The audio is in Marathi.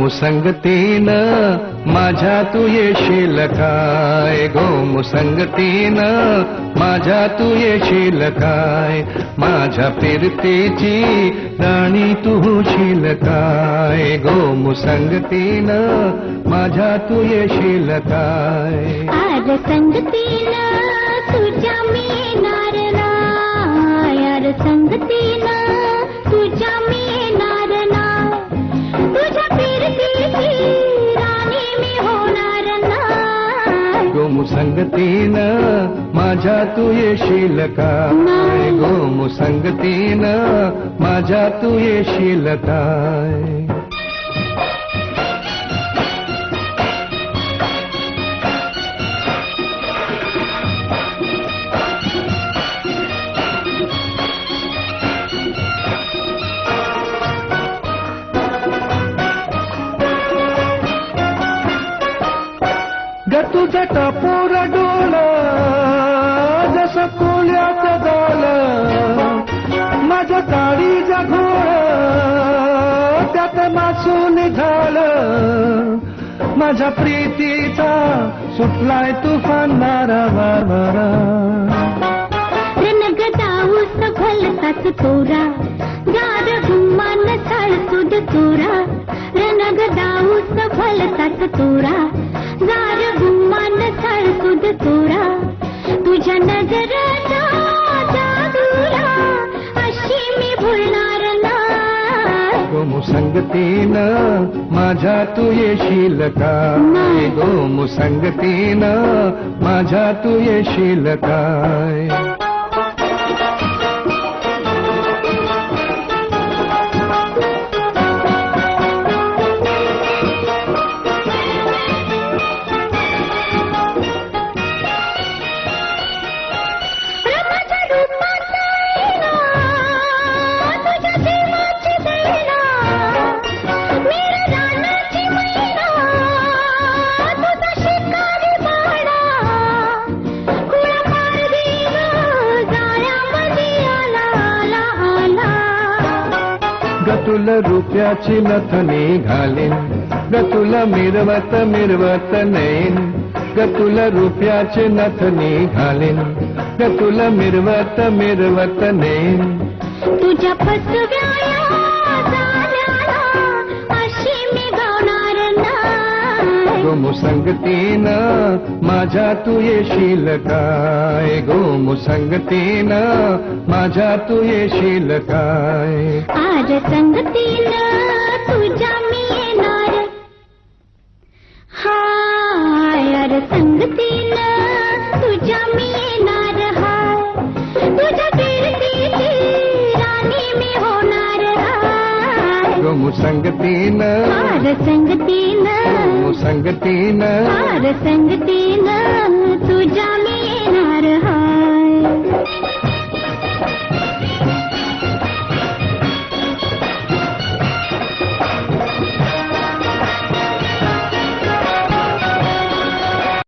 मुसंगतीनं माझ्या तू येशील काय, गो मुसंगतीनं माझ्या तू येशील काय, माझ्या फिरतीची राणी तू होशील काय, गो मुसंगतीनं माझ्या तू येशील काय. आर संगतीनं तुझ्या मी येणार नाय, आर संगतीनं तुझ्या मी येणार नाय, तुझ्या फिरतीची राणी मी होणार नाय. गो मुसंगतीनं माझ्या तू येशील काय, गो मुसंगतीनं माझ्या तू येशील काय. ग तुझं टपोर डोळ जसं कोल्यात डोल, माझ्या काळीचा घोळ त्यात मासून झालं, माझ्या प्रीतीचा सुटलाय तुफान मारा वारा. रणग दाऊस भलताच तोरा, गार गुमान साळ सुद चोरा, रणग दाऊस भलताच तोरा, गार गुमान साळ सुद चोरा, तुझ्या नजरेच्या जादूला अशी मी भुलणार नाय. गो मुसंगतीनं माझ्या तू येशील काय, गो मुसंगतीनं माझ्या तू येशील काय. ग तुला रुपयाची नथनी घालीन, ग तुला मिरवत मिरवत नेईन, ग तुला रुपयाची नथनी घालीन, ग तुला मिरवत मिरवत नेईन. तुझ्या फसव्या झाल्याला अशी मी गावणार नाय. गो मुसंगतीनं माझ्या तू येशील काय, गो मुसंगतीनं माझ्या तू येशील काय. आर संगतीनं तुझ्या मी येणार, हाय आर संगतीनं तुझ्या मी येणार, हाय तुझ्या फिरतीची राणी मी होणार हाय. गो मुसंगतीनं आर संगतीनं, मुसंगतीनं आर संगतीनं तुझ्या मी